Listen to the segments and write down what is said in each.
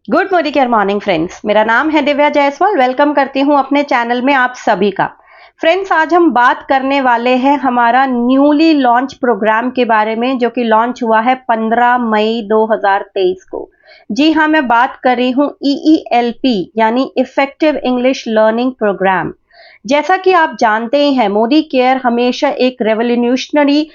Good morning friends. मेरा नाम है दिव्या जायसवाल। वेलकम करती हूं अपने चैनल में आप सभी का। फ्रेंड्स, आज हम बात करने वाले हैं हमारा न्यूली लॉन्च प्रोग्राम के बारे में, जो कि लॉन्च हुआ है 15 मई 2023 को। जी हाँ, मैं बात कर रही हूँ EELP यानी इफेक्टिव इंग्लिश लर्निंग प्रोग्राम। जैसा कि आप जानते ही हैं, मोदी केयर हमेशा एक रेवोल्यूशनरी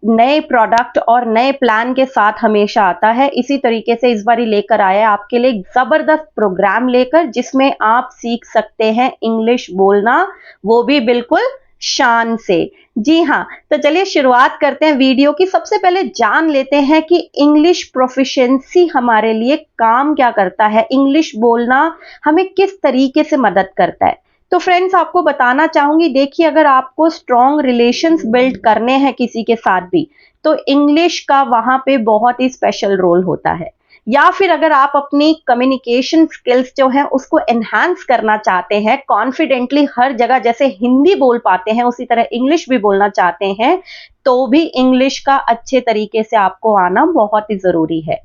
नए प्रोडक्ट और नए प्लान के साथ हमेशा आता है। इसी तरीके से इस बार लेकर आया है आपके लिए एक जबरदस्त प्रोग्राम लेकर, जिसमें आप सीख सकते हैं इंग्लिश बोलना, वो भी बिल्कुल शान से। जी हाँ, तो चलिए शुरुआत करते हैं वीडियो की। सबसे पहले जान लेते हैं कि इंग्लिश प्रोफिशिएंसी हमारे लिए काम क्या करता है, इंग्लिश बोलना हमें किस तरीके से मदद करता है। तो फ्रेंड्स, आपको बताना चाहूंगी, देखिए, अगर आपको स्ट्रॉन्ग रिलेशंस बिल्ड करने हैं किसी के साथ भी, तो इंग्लिश का वहां पे बहुत ही स्पेशल रोल होता है। या फिर अगर आप अपनी कम्युनिकेशन स्किल्स जो है उसको एनहांस करना चाहते हैं, कॉन्फिडेंटली हर जगह जैसे हिंदी बोल पाते हैं उसी तरह इंग्लिश भी बोलना चाहते हैं, तो भी इंग्लिश का अच्छे तरीके से आपको आना बहुत ही जरूरी है।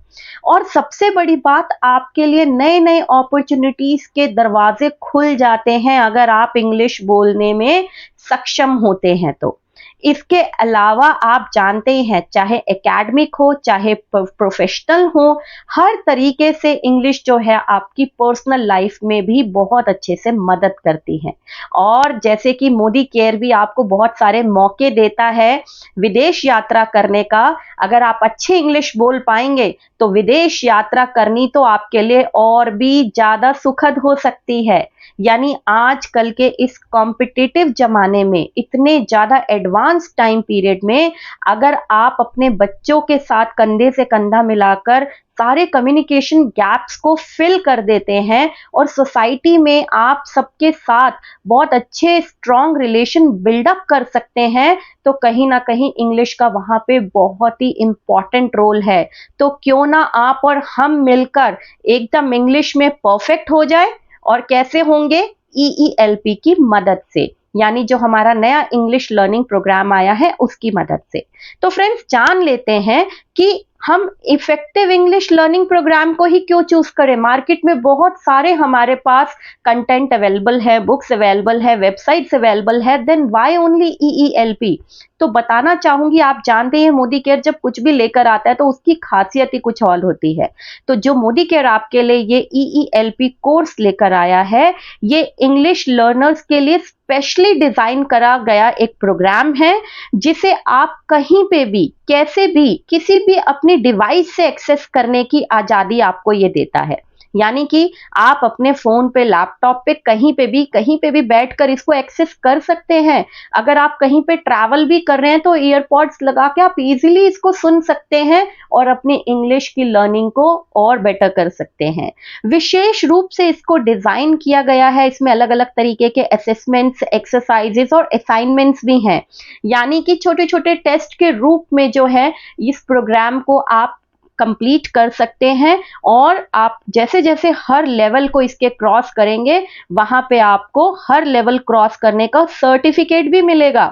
और सबसे बड़ी बात, आपके लिए नए नए अपॉर्चुनिटीज के दरवाजे खुल जाते हैं अगर आप इंग्लिश बोलने में सक्षम होते हैं तो। इसके अलावा आप जानते ही हैं, चाहे एकेडमिक हो चाहे प्रोफेशनल हो, हर तरीके से इंग्लिश जो है आपकी पर्सनल लाइफ में भी बहुत अच्छे से मदद करती है। और जैसे कि मोदी केयर भी आपको बहुत सारे मौके देता है विदेश यात्रा करने का। अगर आप अच्छे इंग्लिश बोल पाएंगे तो विदेश यात्रा करनी तो आपके लिए और भी ज्यादा सुखद हो सकती है। यानी आजकल के इस कॉम्पिटिटिव जमाने में, इतने ज्यादा एडवांस टाइम पीरियड में, अगर आप अपने बच्चों के साथ कंधे से कंधा मिलाकर सारे कम्युनिकेशन गैप्स को फिल कर देते हैं और सोसाइटी में आप सबके साथ बहुत अच्छे स्ट्रॉन्ग रिलेशन बिल्डअप कर सकते हैं, तो कहीं ना कहीं इंग्लिश का वहां पे बहुत ही इंपॉर्टेंट रोल है। तो क्यों ना आप और हम मिलकर एकदम इंग्लिश में परफेक्ट हो जाए। और कैसे होंगे? EELP की मदद से, यानी जो हमारा नया इंग्लिश लर्निंग प्रोग्राम आया है उसकी मदद से। तो फ्रेंड्स, जान लेते हैं कि हम इफेक्टिव इंग्लिश लर्निंग प्रोग्राम को ही क्यों चूज करें। मार्केट में बहुत सारे हमारे पास कंटेंट अवेलेबल है, बुक्स अवेलेबल है, वेबसाइट्स अवेलेबल है, देन व्हाई ओनली EELP? तो बताना चाहूंगी, आप जानते हैं मोदी केयर जब कुछ भी लेकर आता है तो उसकी खासियत ही कुछ और होती है। तो जो मोदी केयर आपके लिए ये EELP कोर्स लेकर आया है, ये इंग्लिश लर्नर्स के लिए स्पेशली डिजाइन करा गया एक प्रोग्राम है, जिसे आप कहीं पे भी, कैसे भी, किसी भी अपनी डिवाइस से एक्सेस करने की आजादी आपको ये देता है। यानी कि आप अपने फोन पे, लैपटॉप पे, कहीं पे भी बैठकर इसको एक्सेस कर सकते हैं। अगर आप कहीं पे ट्रैवल भी कर रहे हैं तो ईयरपॉड्स लगा के आप इजीली इसको सुन सकते हैं और अपनी इंग्लिश की लर्निंग को और बेटर कर सकते हैं। विशेष रूप से इसको डिजाइन किया गया है, इसमें अलग अलग तरीके के असेसमेंट्स, एक्सरसाइजेस और असाइनमेंट्स भी हैं। यानी कि छोटे छोटे टेस्ट के रूप में जो है इस प्रोग्राम को आप कंप्लीट कर सकते हैं। और आप जैसे जैसे हर लेवल को इसके क्रॉस करेंगे, वहां पे आपको हर लेवल क्रॉस करने का सर्टिफिकेट भी मिलेगा।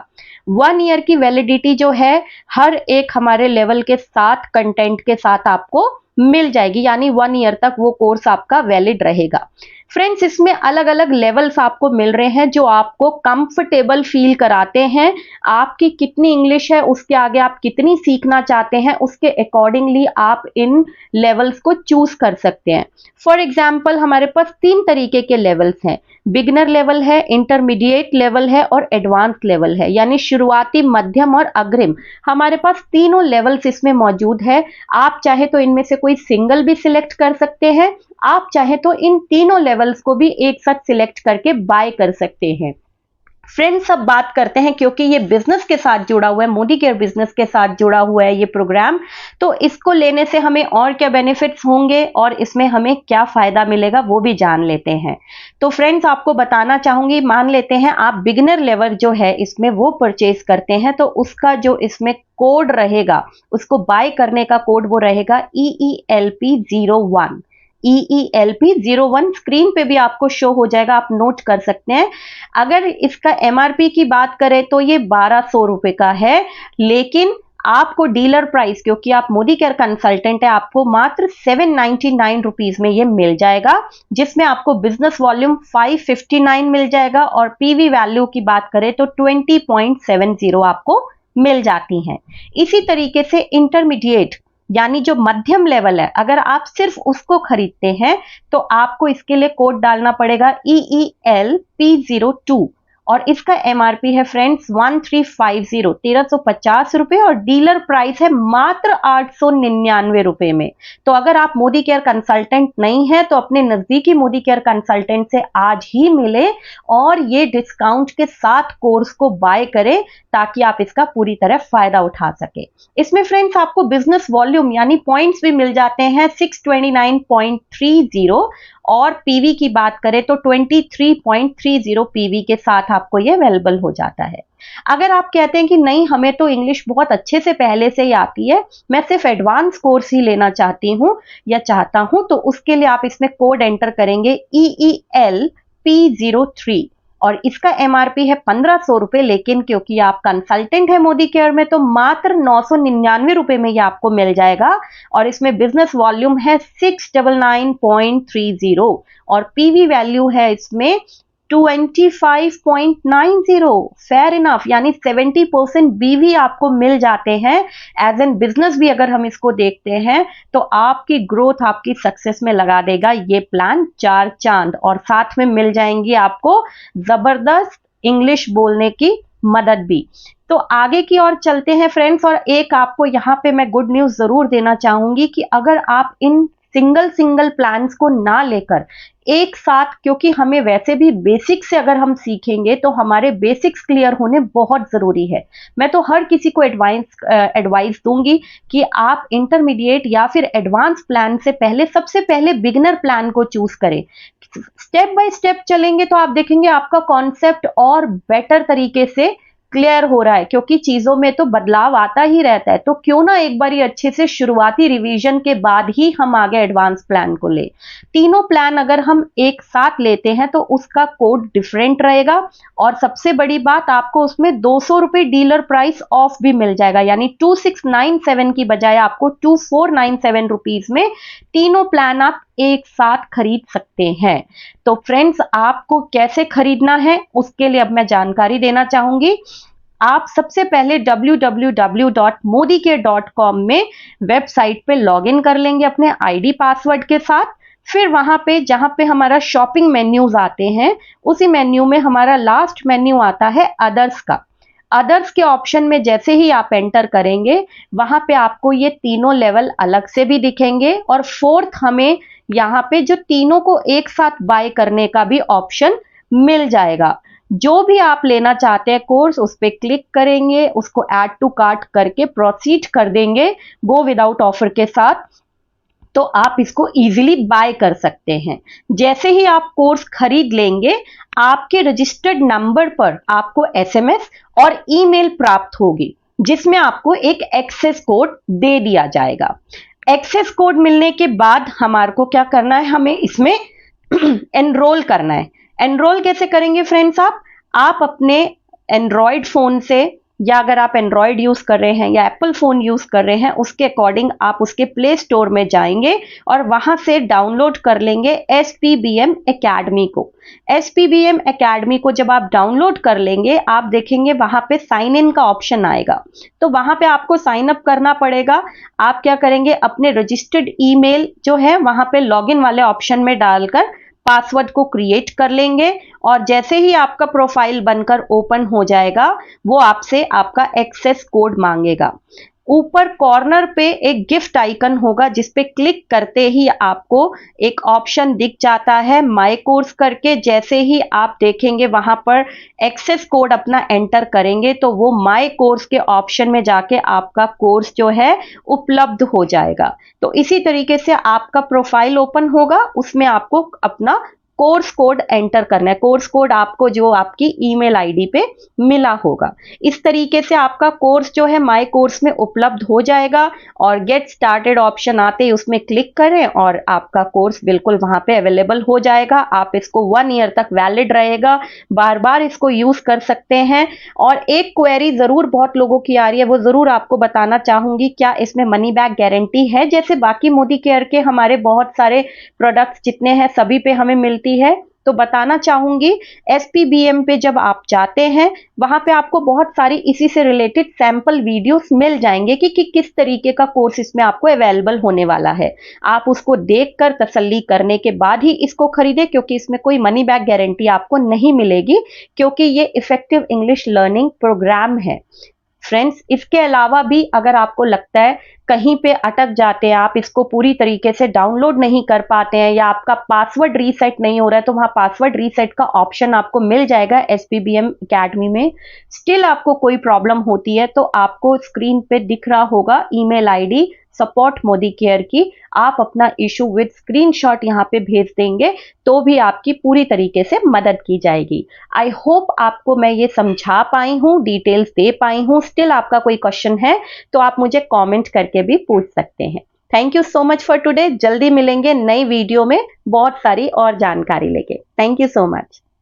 1 ईयर की वैलिडिटी जो है हर एक हमारे लेवल के साथ, कंटेंट के साथ आपको मिल जाएगी, यानी 1 ईयर तक वो कोर्स आपका वैलिड रहेगा। फ्रेंड्स, इसमें अलग अलग लेवल्स आपको मिल रहे हैं जो आपको कंफर्टेबल फील कराते हैं। आपकी कितनी इंग्लिश है, उसके आगे आप कितनी सीखना चाहते हैं, उसके अकॉर्डिंगली आप इन लेवल्स को चूज कर सकते हैं। फॉर एग्जाम्पल, हमारे पास 3 तरीके के लेवल्स हैं। बिगिनर लेवल है, इंटरमीडिएट लेवल है और एडवांस लेवल है, यानी शुरुआती, मध्यम और अग्रिम। हमारे पास तीनों लेवल्स इसमें मौजूद है। आप चाहे तो इनमें से कोई सिंगल भी सिलेक्ट कर सकते हैं, आप चाहे तो इन तीनों लेवल्स को भी एक साथ सिलेक्ट करके बाय कर सकते हैं। फ्रेंड्स, अब बात करते हैं, क्योंकि ये बिजनेस के साथ जुड़ा हुआ है, मोदी केयर बिजनेस के साथ जुड़ा हुआ है ये प्रोग्राम, तो इसको लेने से हमें और क्या बेनिफिट्स होंगे और इसमें हमें क्या फायदा मिलेगा वो भी जान लेते हैं। तो फ्रेंड्स, आपको बताना चाहूंगी, मान लेते हैं आप बिगिनर लेवल जो है इसमें वो परचेज करते हैं, तो उसका जो इसमें कोड रहेगा, उसको बाय करने का कोड वो रहेगा EELP01। EELP01 स्क्रीन पे भी आपको शो हो जाएगा, आप नोट कर सकते हैं। अगर इसका MRP की बात करें तो ये 1200 रुपए का है, लेकिन आपको डीलर प्राइस, क्योंकि आप मोदी केयर कंसल्टेंट है, आपको मात्र 799 रुपीज में ये मिल जाएगा, जिसमें आपको बिजनेस वॉल्यूम 559 मिल जाएगा और पीवी वैल्यू की बात करें तो 20.70 आपको मिल जाती हैं। इसी तरीके से इंटरमीडिएट यानी जो मध्यम लेवल है, अगर आप सिर्फ उसको खरीदते हैं तो आपको इसके लिए कोड डालना पड़ेगा EELP02 और इसका एमआरपी है फ्रेंड्स 1350 रुपए और डीलर प्राइस है मात्र 899 रुपए में। तो अगर आप मोदी केयर कंसल्टेंट नहीं है तो अपने नजदीकी मोदी केयर कंसल्टेंट से आज ही मिले और ये डिस्काउंट के साथ कोर्स को बाय करें ताकि आप इसका पूरी तरह फायदा उठा सके। इसमें फ्रेंड्स आपको बिजनेस वॉल्यूम यानी पॉइंट्स भी मिल जाते हैं 629.30 और पीवी की बात करें तो 23.30 पीवी के साथ आपको ये अवेलेबल हो जाता है। अगर आप कहते हैं कि नहीं हमें तो इंग्लिश बहुत अच्छे से पहले से ही आती है, मैं सिर्फ एडवांस कोर्स ही लेना चाहती हूं या चाहता हूं, तो उसके लिए आप इसमें कोड एंटर करेंगे EELP03 और इसका एमआरपी है 1500 रुपए, लेकिन क्योंकि आप कंसल्टेंट है मोदी केयर में तो मात्र 999 रुपए में ये आपको मिल जाएगा और इसमें बिजनेस वॉल्यूम है 699.30 और पीवी वैल्यू है इसमें 25.90। फेयर इनफ, यानी 70% बीवी आपको मिल जाते हैं। एज एन बिजनेस भी अगर हम इसको देखते हैं तो आपकी ग्रोथ, आपकी सक्सेस में लगा देगा ये प्लान 4 चांद और साथ में मिल जाएंगी आपको जबरदस्त इंग्लिश बोलने की मदद भी। तो आगे की ओर चलते हैं फ्रेंड्स और एक आपको यहाँ पे मैं गुड न्यूज जरूर देना चाहूंगी कि अगर आप इन सिंगल प्लान्स को ना लेकर एक साथ, क्योंकि हमें वैसे भी बेसिक्स से अगर हम सीखेंगे तो हमारे बेसिक्स क्लियर होने बहुत जरूरी है। मैं तो हर किसी को एडवाइस दूंगी कि आप इंटरमीडिएट या फिर एडवांस प्लान से पहले सबसे पहले बिगिनर प्लान को चूज करें। स्टेप बाय स्टेप चलेंगे तो आप देखेंगे आपका कॉन्सेप्ट और बेटर तरीके से क्लियर हो रहा है, क्योंकि चीजों में तो बदलाव आता ही रहता है। तो क्यों ना एक बार अच्छे से शुरुआती रिवीजन के बाद ही हम आगे एडवांस प्लान को ले। तीनों प्लान अगर हम एक साथ लेते हैं तो उसका कोड डिफरेंट रहेगा और सबसे बड़ी बात आपको उसमें 200 रुपए डीलर प्राइस ऑफ भी मिल जाएगा, यानी 2697 की बजाय आपको 2497 रुपीज में तीनों प्लान आप एक साथ खरीद सकते हैं। तो फ्रेंड्स आपको कैसे खरीदना है उसके लिए अब मैं जानकारी देना चाहूंगी। आप सबसे पहले www.modicare.com में वेबसाइट पे लॉगिन कर लेंगे अपने आईडी पासवर्ड के साथ। फिर वहां पे जहां पे हमारा शॉपिंग मेन्यूज आते हैं उसी मेन्यू में हमारा लास्ट मेन्यू आता है अदर्स का। अदर्स के ऑप्शन में जैसे ही आप एंटर करेंगे वहां पे आपको ये तीनों लेवल अलग से भी दिखेंगे और फोर्थ हमें यहाँ पे जो तीनों को एक साथ बाय करने का भी ऑप्शन मिल जाएगा। जो भी आप लेना चाहते हैं कोर्स उस पर क्लिक करेंगे, उसको ऐड टू कार्ट करके प्रोसीड कर देंगे गो विदाउट ऑफर के साथ, तो आप इसको इजीली बाय कर सकते हैं। जैसे ही आप कोर्स खरीद लेंगे आपके रजिस्टर्ड नंबर पर आपको एसएमएस और ईमेल प्राप्त होगी जिसमें आपको एक एक्सेस कोड दे दिया जाएगा। एक्सेस कोड मिलने के बाद हमारे को क्या करना है, हमें इसमें एनरोल करना है। एनरोल कैसे करेंगे फ्रेंड्स? आप अपने एंड्रॉयड फोन से या अगर आप एंड्रॉयड यूज कर रहे हैं या एप्पल फोन यूज कर रहे हैं उसके अकॉर्डिंग आप उसके प्ले स्टोर में जाएंगे और वहां से डाउनलोड कर लेंगे SPBM एकेडमी को। SPBM एकेडमी को जब आप डाउनलोड कर लेंगे आप देखेंगे वहां पे साइन इन का ऑप्शन आएगा, तो वहां पे आपको साइन अप करना पड़ेगा। आप क्या करेंगे, अपने रजिस्टर्ड ईमेल जो है वहां पे लॉगिन वाले ऑप्शन में डालकर पासवर्ड को क्रिएट कर लेंगे और जैसे ही आपका प्रोफाइल बनकर ओपन हो जाएगा वो आपसे आपका एक्सेस कोड मांगेगा। ऊपर कॉर्नर पे एक गिफ्ट आइकन होगा जिस पे क्लिक करते ही आपको एक ऑप्शन दिख जाता है माय कोर्स करके। जैसे ही आप देखेंगे वहां पर एक्सेस कोड अपना एंटर करेंगे तो वो माय कोर्स के ऑप्शन में जाके आपका कोर्स जो है उपलब्ध हो जाएगा। तो इसी तरीके से आपका प्रोफाइल ओपन होगा, उसमें आपको अपना कोर्स कोड एंटर करना है। कोर्स कोड आपको जो आपकी ईमेल आईडी पे मिला होगा। इस तरीके से आपका कोर्स जो है माय कोर्स में उपलब्ध हो जाएगा और गेट स्टार्टेड ऑप्शन आते ही उसमें क्लिक करें और आपका कोर्स बिल्कुल वहां पे अवेलेबल हो जाएगा। आप इसको 1 ईयर तक वैलिड रहेगा, बार बार इसको यूज कर सकते हैं। और एक क्वेरी जरूर बहुत लोगों की आ रही है, वो जरूर आपको बताना चाहूंगी, क्या इसमें मनी बैक गारंटी है? जैसे बाकी मोदी केयर के हमारे बहुत सारे प्रोडक्ट्स जितने हैं सभी पे हमें मिलती है, तो बताना चाहूंगी एसपीबीएम पे जब आप जाते हैं वहां पे आपको बहुत सारी इसी से रिलेटेड सैंपल वीडियोस मिल जाएंगे कि किस तरीके का कोर्स इसमें आपको अवेलेबल होने वाला है। आप उसको देखकर तसल्ली करने के बाद ही इसको खरीदें, क्योंकि इसमें कोई मनी बैक गारंटी आपको नहीं मिलेगी, क्योंकि ये इफेक्टिव इंग्लिश लर्निंग प्रोग्राम है। फ्रेंड्स, इसके अलावा भी अगर आपको लगता है कहीं पे अटक जाते हैं, आप इसको पूरी तरीके से डाउनलोड नहीं कर पाते हैं या आपका पासवर्ड रीसेट नहीं हो रहा है, तो वहां पासवर्ड रीसेट का ऑप्शन आपको मिल जाएगा एसपीबीएम एकेडमी में। स्टिल आपको कोई प्रॉब्लम होती है तो आपको स्क्रीन पे दिख रहा होगा email ID support Modi care की, आप अपना इशू विद स्क्रीनशॉट यहाँ पे भेज देंगे तो भी आपकी पूरी तरीके से मदद की जाएगी। आई होप आपको मैं ये समझा पाई हूँ, डिटेल्स दे पाई हूँ। स्टिल आपका कोई क्वेश्चन है तो आप मुझे कमेंट करके भी पूछ सकते हैं। Thank you so much for today. जल्दी मिलेंगे नई वीडियो में बहुत सारी और जानकारी लेके। Thank you so much.